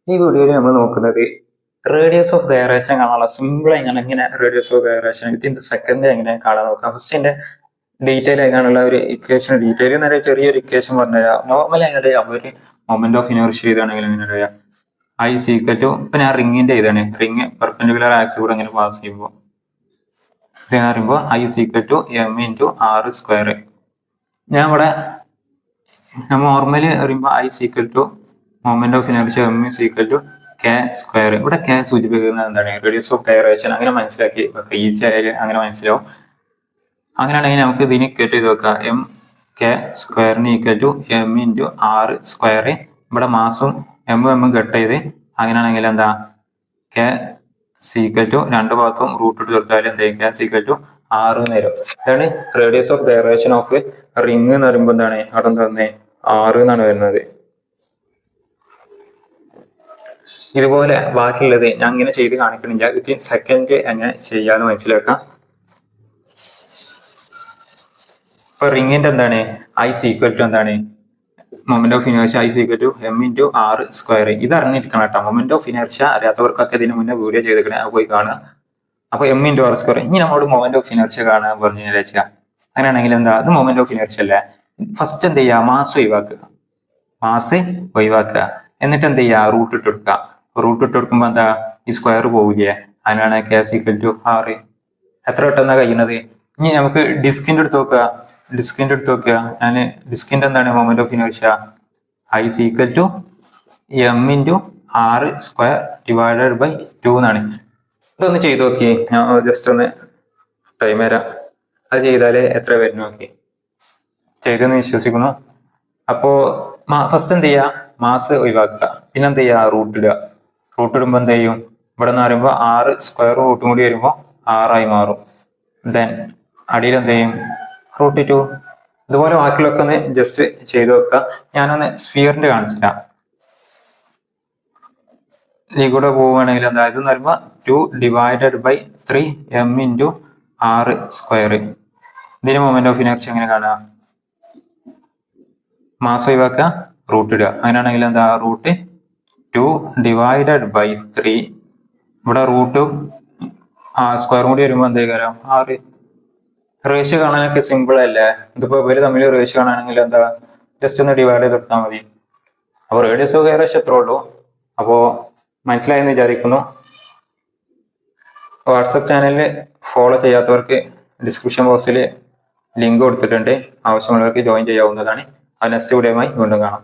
ഈ വീഡിയോയിൽ നമ്മൾ നോക്കുന്നത് റേഡിയസ് ഓഫ് ഗൈറേഷൻ കാണാനുള്ള സിമ്പിൾ എങ്ങനെ radius of gyration within second എങ്ങനെ കാണാൻ നോക്കാം. ഫസ്റ്റ് എന്റെ ഡീറ്റെയിൽ ആകാനുള്ള ഒരു ഇക്വേഷൻ ഡീറ്റെയിൽ എന്നൊരു ചെറിയൊരു ഇക്വേഷൻ പറഞ്ഞുതരാം. നോർമലി എങ്ങനെ ഒരു മൊമെന്റ് ഓഫ് ഇനേർഷ്യ ചെയ്താണെങ്കിൽ എങ്ങനെ പറയാം, ഐ സീക്വൽ ടു ഇപ്പൊ ഞാൻ റിങ്ങിന്റെ ഇതാണ് റിങ് പെർപെൻഡിക്കുലർ ആക്സിസ് കൂടെ അങ്ങനെ പാസ് ചെയ്യുമ്പോൾ ഇത് പറയുമ്പോൾ I is equal to M into R square. ഞാൻ ഇവിടെ നോർമലി പറയുമ്പോൾ I is equal to moment of inertia M is equal to K square. ഇവിടെ കെ സൂചിപ്പിക്കുന്നത് എന്താണ്, റേഡിയസ് ഓഫ് ഗൈറേഷൻ. അങ്ങനെ മനസ്സിലാക്കി ഈസി ആയാലും അങ്ങനെ മനസ്സിലാവും. അങ്ങനെയാണെങ്കിൽ നമുക്ക് ഇതിന് ഇക്വേറ്റ് ചെയ്ത് വെക്കാം. എം കെ സ്ക്വയറിന് equal to M into R square. ഇവിടെ മാസും എം കട്ട് ചെയ്ത് അങ്ങനെയാണെങ്കിൽ എന്താ കെ സീക്വൽ ടു രണ്ട് ഭാഗത്തും റൂട്ട് ഇട്ട് കൊടുത്താൽ എന്താ കെ സീക്വൽ ടു ആറ് നേരം. ഇതാണ് radius of gyration of ring എന്ന് പറയുമ്പോൾ എന്താണ് അവിടെ എന്താ ആറ് എന്നാണ് വരുന്നത്. ഇതുപോലെ ബാക്കിയുള്ളത് ഞാൻ അങ്ങനെ ചെയ്ത് കാണിക്കണില്ല, വിത്തിൻ സെക്കൻഡ് എങ്ങനെ ചെയ്യാന്ന് മനസ്സിലാക്കാം. ഇപ്പൊ റിങ്ങിന്റെ എന്താണ് ഐ സീക്വൽ ടു എന്താണ് moment of inertia I is equal to M into R square. ഇത് അറിഞ്ഞിരിക്കണം കേട്ടോ. മൊമെന്റ് ഓഫ് ഇനേർഷ്യ അറിയാത്തവർക്കൊക്കെ ഇതിന് മുന്നേ വീഡിയോ ചെയ്തിരിക്കണേ, പോയി കാണുക. അപ്പൊ എം ഇൻറ്റു ആർ സ്ക്വയർ. ഇനി നമ്മളോട് മൊമെന്റ് ഓഫ് ഇനേർഷ്യ കാണാൻ പറഞ്ഞു വെച്ചാൽ അങ്ങനെയാണെങ്കിൽ എന്താ അത് മൊമെന്റ് ഓഫ് ഇനേർഷ്യ അല്ലേ. ഫസ്റ്റ് എന്ത് ചെയ്യുക, മാസ് ഒഴിവാക്കുക. എന്നിട്ട് എന്ത് ചെയ്യുക, റൂട്ട് ഇട്ട് കൊടുക്കുക. റൂട്ട് ഇട്ട് കൊടുക്കുമ്പോ എന്താ ഈ സ്ക്വയർ പോവില്ലേ, അതിനാണ് കെ സീക്വൽ ടു ആറ്. എത്ര പെട്ടെന്നാ കഴിയുന്നത്. ഇനി നമുക്ക് ഡിസ്കിന്റെ അടുത്ത് നോക്കുക. ഞാൻ ഡിസ്കിന്റെ എന്താണ് moment of inertia I is equal to M into R square divided by 2 എന്നാണ്. ഇതൊന്ന് ചെയ്ത് നോക്കി, ഞാൻ ജസ്റ്റ് ഒന്ന് ടൈം തരാം. അത് ചെയ്താല് എത്ര വരും നോക്കി. ചെയ്തെന്ന് വിശ്വസിക്കുന്നു. അപ്പോ ഫസ്റ്റ് എന്ത് ചെയ്യുക, മാസ് ഒഴിവാക്കുക. പിന്നെ എന്ത് ചെയ്യുക, റൂട്ട് ഇടുക. റൂട്ട് ഇടുമ്പോൾ എന്ത് ചെയ്യും, ഇവിടെ നിന്ന് പറയുമ്പോൾ ആറ് സ്ക്വയർ റൂട്ടും കൂടി വരുമ്പോൾ ആറായി മാറും. ദെൻ അടിയിൽ എന്ത് ചെയ്യും, റൂട്ട് 2. ഇതുപോലെ ബാക്കിയുള്ളൊക്കെ ഒന്ന് ജസ്റ്റ് ചെയ്ത് വെക്കുക. ഞാനൊന്ന് സ്ഫിയറിന്റെ കാണിച്ചിട്ടാ ഇതിൽ കൂടെ പോവുകയാണെങ്കിൽ എന്താ ഇതെന്ന് പറയുമ്പോൾ 2 ഡിവൈഡഡ് ബൈ 3 എം ഇൻറ്റു ആറ് സ്ക്വയർ. ഇതിന് മൊമെന്റ് ഓഫ് ഇനേർഷ്യ എങ്ങനെ കാണുക, മാസ് ഒഴിവാക്കുക, റൂട്ട് ഇടുക. അങ്ങനെയാണെങ്കിൽ എന്താ റൂട്ട് 2 ഡിവൈഡഡ് ബൈ 3. ഇവിടെ റൂട്ടും സ്ക്വയറും കൂടി വരുമ്പോൾ എന്താ കാര്യം ആറ്. റേഷ്യോ കാണാനൊക്കെ സിമ്പിൾ അല്ലേ. ഇതിപ്പോ ഇവര് തമ്മിൽ റേഷ്യോ കാണാണെങ്കിൽ എന്താ ജസ്റ്റ് ഒന്ന് ഡിവൈഡ് ചെയ്ത് കൊടുത്താൽ മതി. അപ്പോൾ റേഡിയസ് ഓഫ് ഗൈറേഷൻ എത്ര ഉള്ളൂ. അപ്പോ മനസ്സിലായെന്ന് വിചാരിക്കുന്നു. വാട്സപ്പ് ചാനലിൽ ഫോളോ ചെയ്യാത്തവർക്ക് ഡിസ്ക്രിപ്ഷൻ ബോക്സിൽ ലിങ്ക് കൊടുത്തിട്ടുണ്ട്. ആവശ്യമുള്ളവർക്ക് ജോയിൻ ചെയ്യാവുന്നതാണ്. അത് നെക്സ്റ്റ് വീഡിയോയുമായി വീണ്ടും കാണാം.